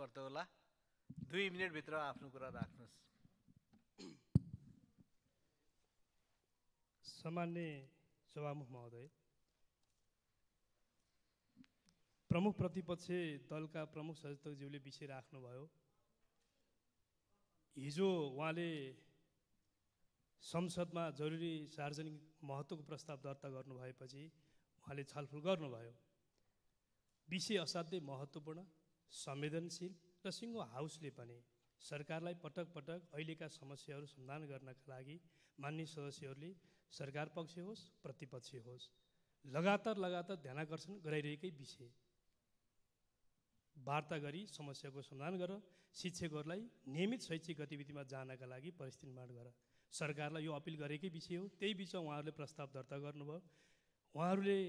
पर्छ होला। 2 मिनेटभित्र आफ्नो कुरा राख्नुहोस्। सामान्य सभामुख महोदय, प्रमुख प्रतिपक्षी दलका प्रमुख सचेतकज्यूले विषय राख्नुभयो। हिजो उहाँले संसदमा जरुरी सार्वजनिक महत्त्वको प्रस्ताव दर्ता गर्नुभएपछि उहाँले छलफल गर्नुभयो। विषय असाध्यै महत्त्वपूर्ण, संवेदनशील र सिङ्गो हाउसले पनि सरकारलाई पटक पटक अहिलेका समस्याहरू समाधान गर्नका लागि मान्य सदस्यहरूले सरकार पक्ष होस् प्रतिपक्ष होस् लगातार ध्यानाकर्षण गराइरहेकै विषय वार्ता गरी समस्याको समाधान गर, शिक्षकहरूलाई नियमित शैक्षिक गतिविधिमा जानका लागि परिस्थिति निर्माण गर। सरकारलाई यो अपिल गरेकै विषय हो। त्यही बिचमा उहाँहरूले प्रस्ताव दर्ता गर्नुभयो। उहाँहरूले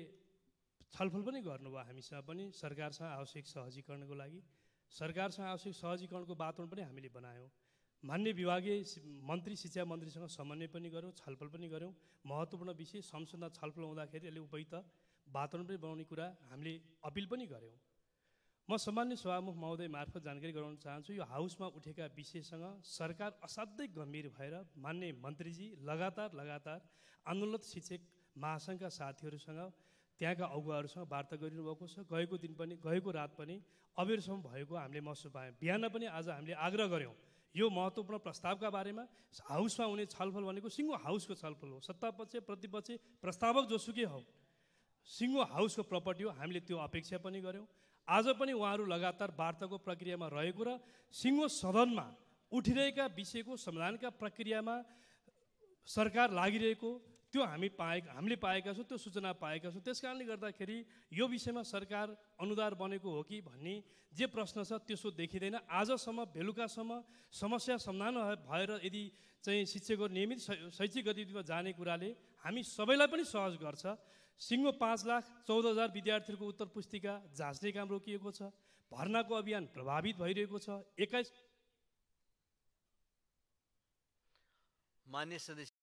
छलफल पनि गर्नुभयो हामीसँग पनि सरकारसँग आवश्यक सहजीकरणको लागि। सरकारसँग आवश्यक सहजीकरणको वातावरण पनि हामीले बनायौँ। मान्य विभागीय मन्त्री शिक्षा मन्त्रीसँग समन्वय पनि गऱ्यौँ, छलफल पनि गऱ्यौँ। महत्त्वपूर्ण विषय संसदमा छलफल हुँदाखेरि यसले उपयुक्त वातावरण पनि बनाउने कुरा हामीले अपिल पनि गऱ्यौँ। म सामान्य सभामुख महोदय मार्फत जानकारी गराउन चाहन्छु, यो हाउसमा उठेका विषयसँग सरकार असाध्यै गम्भीर भएर मान्य मन्त्रीजी लगातार आन्दोलनरत शिक्षक महासङ्घका साथीहरूसँग त्यहाँका अगुवाहरूसँग वार्ता गरिनु भएको छ। गएको रात पनि अबेरसम्म भएको हामीले महसुस पायौँ। बिहान पनि आज हामीले आग्रह गऱ्यौँ यो महत्त्वपूर्ण प्रस्तावका बारेमा हाउसमा हुने छलफल भनेको सिङ्गो हाउसको छलफल हो। सत्तापक्ष प्रतिपक्ष प्रस्तावक जोसुकै हो, सिङ्गो हाउसको प्रपर्टी हो। हामीले त्यो अपेक्षा पनि गऱ्यौँ। आज पनि उहाँहरू लगातार वार्ताको प्रक्रियामा रहेको र सिङ्गो सदनमा उठिरहेका विषयको समाधानका प्रक्रियामा सरकार लागिरहेको त्यो हामीले पाएका छौँ, त्यो सूचना पाएका छौँ। त्यस कारणले गर्दाखेरि यो विषयमा सरकार अनुदार बनेको हो कि भन्ने जे प्रश्न छ त्यसो देखिँदैन। आजसम्म बेलुकासम्म समस्या समाधान भएर यदि चाहिँ शिक्षकहरू नियमित शैक्षिक गतिविधिमा जाने कुराले हामी सबैलाई पनि सहज गर्छ। सिङ्गो 5,14,000 विद्यार्थीहरूको उत्तर पुस्तिका जाँच्ने काम रोकिएको छ। भर्नाको अभियान प्रभावित भइरहेको छ। 21 मान्य सदस्य